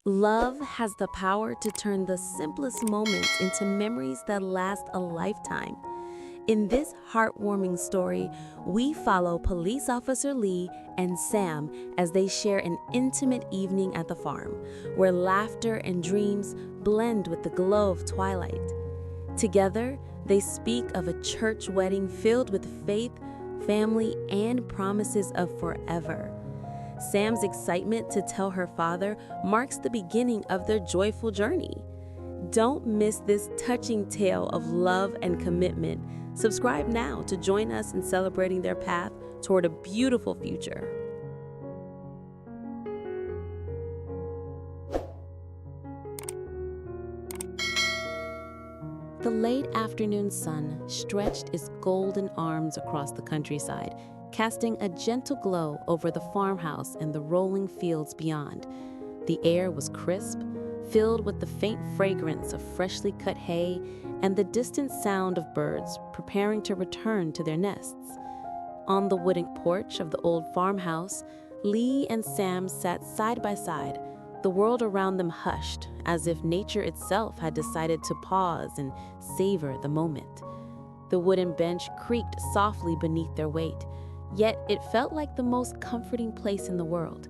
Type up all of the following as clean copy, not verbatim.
Love has the power to turn the simplest moments into memories that last a lifetime. In this heartwarming story, we follow police officer Lee and Sam as they share an intimate evening at the farm, where laughter and dreams blend with the glow of twilight. Together, they speak of a church wedding filled with faith, family, and promises of forever. Sam's excitement to tell her father marks the beginning of their joyful journey. Don't miss this touching tale of love and commitment. Subscribe now to join us in celebrating their path toward a beautiful future. The late afternoon sun stretched its golden arms across the countryside, casting a gentle glow over the farmhouse and the rolling fields beyond. The air was crisp, filled with the faint fragrance of freshly cut hay and the distant sound of birds preparing to return to their nests. On the wooden porch of the old farmhouse, Lee and Sam sat side by side, the world around them hushed, as if nature itself had decided to pause and savor the moment. The wooden bench creaked softly beneath their weight, yet it felt like the most comforting place in the world.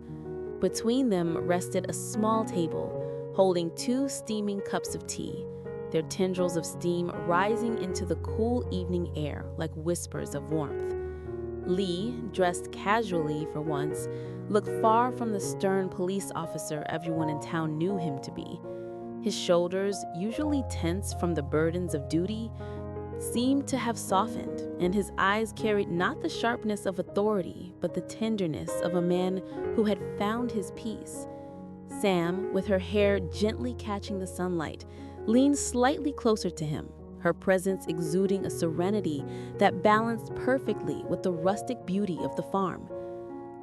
Between them rested a small table, holding two steaming cups of tea, their tendrils of steam rising into the cool evening air like whispers of warmth. Lee, dressed casually for once, looked far from the stern police officer everyone in town knew him to be. His shoulders, usually tense from the burdens of duty, seemed to have softened, and his eyes carried not the sharpness of authority, but the tenderness of a man who had found his peace. Sam, with her hair gently catching the sunlight, leaned slightly closer to him, her presence exuding a serenity that balanced perfectly with the rustic beauty of the farm.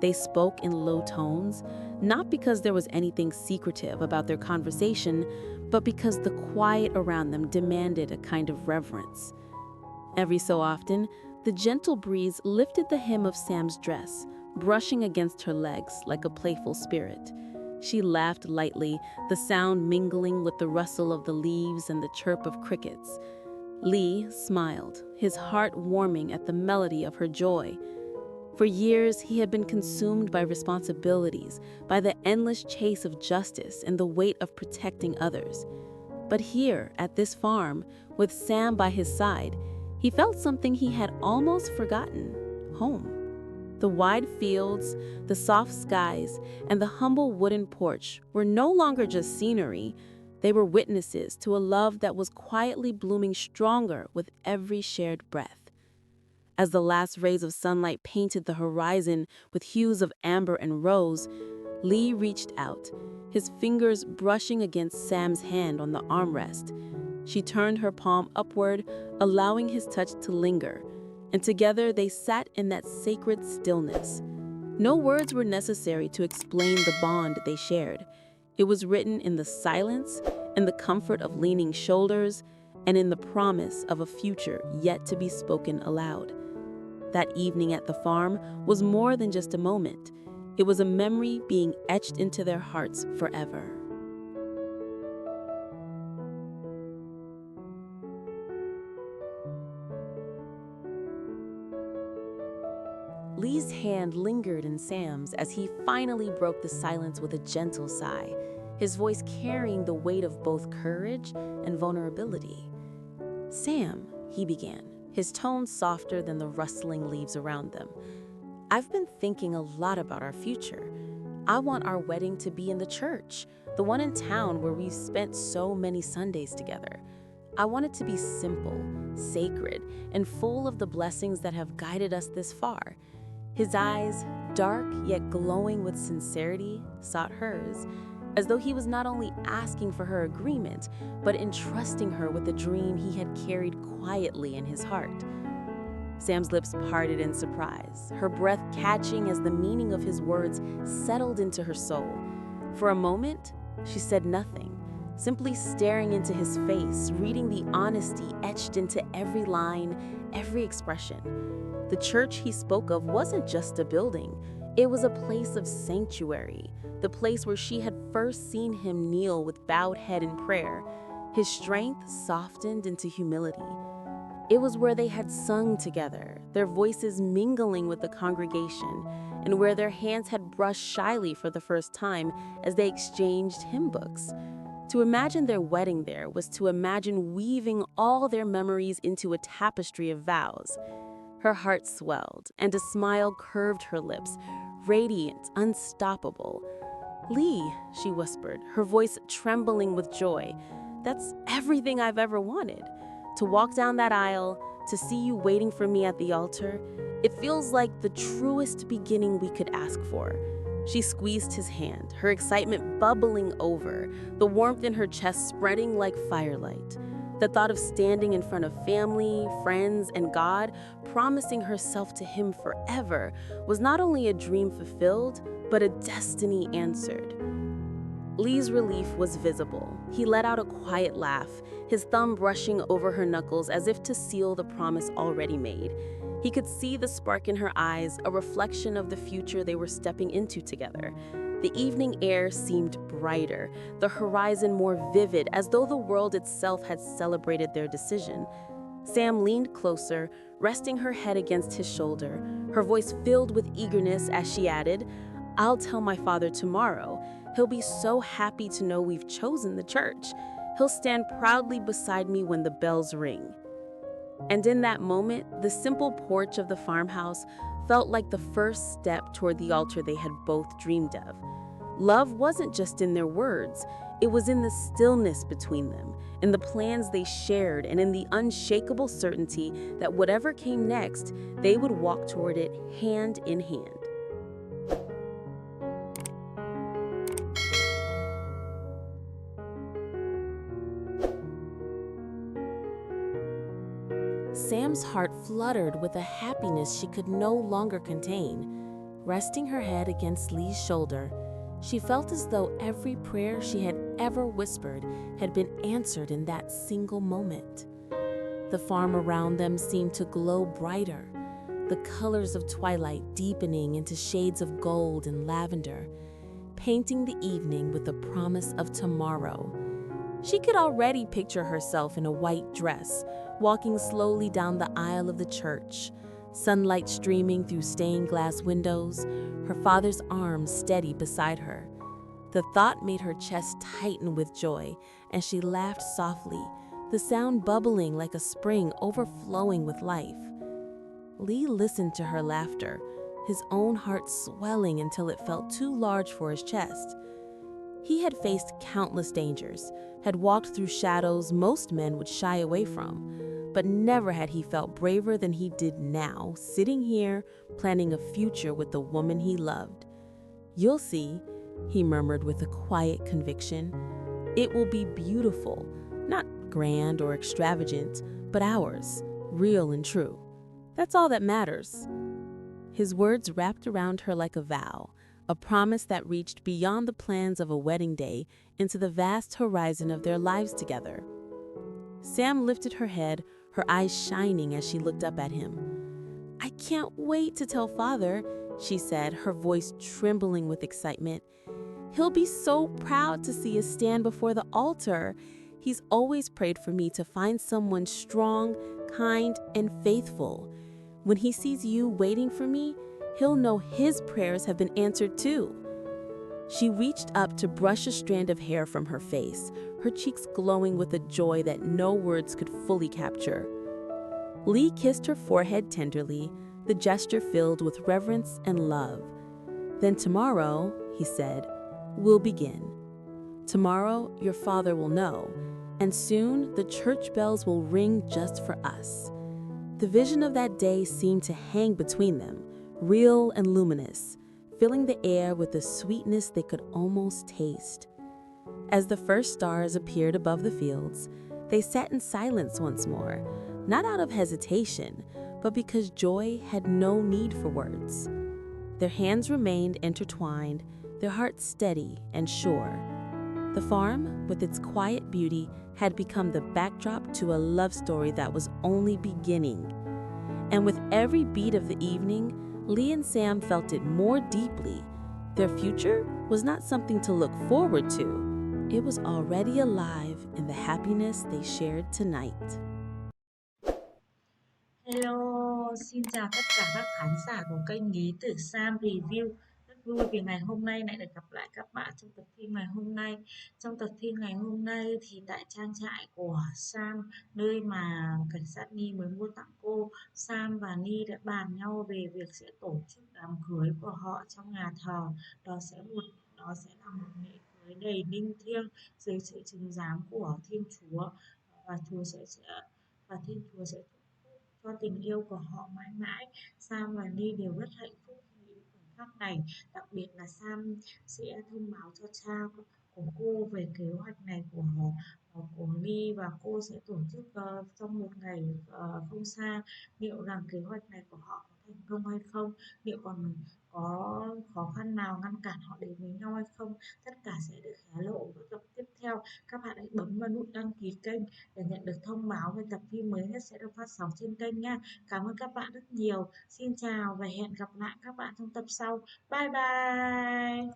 They spoke in low tones, not because there was anything secretive about their conversation, but because the quiet around them demanded a kind of reverence. Every so often, the gentle breeze lifted the hem of Sam's dress, brushing against her legs like a playful spirit. She laughed lightly, the sound mingling with the rustle of the leaves and the chirp of crickets. Lee smiled, his heart warming at the melody of her joy. For years, he had been consumed by responsibilities, by the endless chase of justice and the weight of protecting others. But here, at this farm, with Sam by his side, he felt something he had almost forgotten: home. The wide fields, the soft skies, and the humble wooden porch were no longer just scenery. They were witnesses to a love that was quietly blooming stronger with every shared breath. As the last rays of sunlight painted the horizon with hues of amber and rose, Lee reached out, his fingers brushing against Sam's hand on the armrest. She turned her palm upward, allowing his touch to linger, and together they sat in that sacred stillness. No words were necessary to explain the bond they shared. It was written in the silence, in the comfort of leaning shoulders, and in the promise of a future yet to be spoken aloud. That evening at the farm was more than just a moment. It was a memory being etched into their hearts forever. Lee's hand lingered in Sam's as he finally broke the silence with a gentle sigh, his voice carrying the weight of both courage and vulnerability. "Sam," he began, his tone softer than the rustling leaves around them, "I've been thinking a lot about our future. I want our wedding to be in the church, the one in town where we've spent so many Sundays together. I want it to be simple, sacred, and full of the blessings that have guided us this far." His eyes, dark yet glowing with sincerity, sought hers, as though he was not only asking for her agreement, but entrusting her with the dream he had carried quietly in his heart. Sam's lips parted in surprise, her breath catching as the meaning of his words settled into her soul. For a moment, she said nothing, simply staring into his face, reading the honesty etched into every line, every expression. The church he spoke of wasn't just a building. It was a place of sanctuary, the place where she had first seen him kneel with bowed head in prayer, his strength softened into humility. It was where they had sung together, their voices mingling with the congregation, and where their hands had brushed shyly for the first time as they exchanged hymn books. To imagine their wedding there was to imagine weaving all their memories into a tapestry of vows. Her heart swelled, and a smile curved her lips, radiant, unstoppable. "Lee," she whispered, her voice trembling with joy, "that's everything I've ever wanted. To walk down that aisle, to see you waiting for me at the altar, it feels like the truest beginning we could ask for." She squeezed his hand, her excitement bubbling over, the warmth in her chest spreading like firelight. The thought of standing in front of family, friends, and God, promising herself to him forever, was not only a dream fulfilled, but a destiny answered. Lee's relief was visible. He let out a quiet laugh, his thumb brushing over her knuckles as if to seal the promise already made. He could see the spark in her eyes, a reflection of the future they were stepping into together. The evening air seemed brighter, the horizon more vivid, as though the world itself had celebrated their decision. Sam leaned closer, resting her head against his shoulder, her voice filled with eagerness as she added, "I'll tell my father tomorrow. He'll be so happy to know we've chosen the church. He'll stand proudly beside me when the bells ring." And in that moment, the simple porch of the farmhouse felt like the first step toward the altar they had both dreamed of. Love wasn't just in their words, it was in the stillness between them, in the plans they shared, and in the unshakable certainty that whatever came next, they would walk toward it hand in hand. Sam's heart fluttered with a happiness she could no longer contain. Resting her head against Lee's shoulder, she felt as though every prayer she had ever whispered had been answered in that single moment. The farm around them seemed to glow brighter, the colors of twilight deepening into shades of gold and lavender, painting the evening with the promise of tomorrow. She could already picture herself in a white dress, walking slowly down the aisle of the church, sunlight streaming through stained glass windows, her father's arms steady beside her. The thought made her chest tighten with joy, and she laughed softly, the sound bubbling like a spring overflowing with life. Lee listened to her laughter, his own heart swelling until it felt too large for his chest. He had faced countless dangers, had walked through shadows most men would shy away from, but never had he felt braver than he did now, sitting here, planning a future with the woman he loved. "You'll see," he murmured with a quiet conviction. "It will be beautiful, not grand or extravagant, but ours, real and true. That's all that matters." His words wrapped around her like a vow, a promise that reached beyond the plans of a wedding day into the vast horizon of their lives together. Sam lifted her head, her eyes shining as she looked up at him. "I can't wait to tell Father," she said, her voice trembling with excitement. "He'll be so proud to see us stand before the altar. He's always prayed for me to find someone strong, kind, and faithful. When he sees you waiting for me, he'll know his prayers have been answered too." She reached up to brush a strand of hair from her face, her cheeks glowing with a joy that no words could fully capture. Lee kissed her forehead tenderly, the gesture filled with reverence and love. "Then tomorrow," he said, "we'll begin. Tomorrow your father will know, and soon the church bells will ring just for us." The vision of that day seemed to hang between them, real and luminous, filling the air with a sweetness they could almost taste. As the first stars appeared above the fields, they sat in silence once more, not out of hesitation, but because joy had no need for words. Their hands remained intertwined, their hearts steady and sure. The farm, with its quiet beauty, had become the backdrop to a love story that was only beginning. And with every beat of the evening, Lee and Sam felt it more deeply. Their future was not something to look forward to, it was already alive in the happiness they shared tonight. Hello, xin chào tất cả các khán giả của kênh Lý Tử Sam Review. Rất vui vì ngày hôm nay lại được gặp lại các bạn trong tập phim ngày hôm nay. Trong tập phim ngày hôm nay thì tại trang trại của Sam, nơi mà cảnh sát Ni mới mua tặng cô, Sam và Ni đã bàn nhau về việc sẽ tổ chức đám cưới của họ trong nhà thờ. Đó sẽ là một lễ cưới đầy linh thiêng dưới sự chứng giám của Thiên Chúa và Thiên Chúa sẽ cho tình yêu của họ mãi mãi. Sam và Ly đều rất hạnh phúc khi những khoảnh khắc này, đặc biệt là Sam sẽ thông báo cho cha của cô về kế hoạch này của Ly, và cô sẽ tổ chức trong một ngày không xa. Liệu rằng kế hoạch này của họ có thành công hay không, liệu còn có khó khăn nào ngăn cản họ đến với nhau hay không, tất cả sẽ được hé lộ ở tập tiếp theo. Các bạn hãy bấm vào nút đăng ký kênh để nhận được thông báo về tập phim mới nhất sẽ được phát sóng trên kênh nha. Cảm ơn các bạn rất nhiều. Xin chào và hẹn gặp lại các bạn trong tập sau. Bye bye.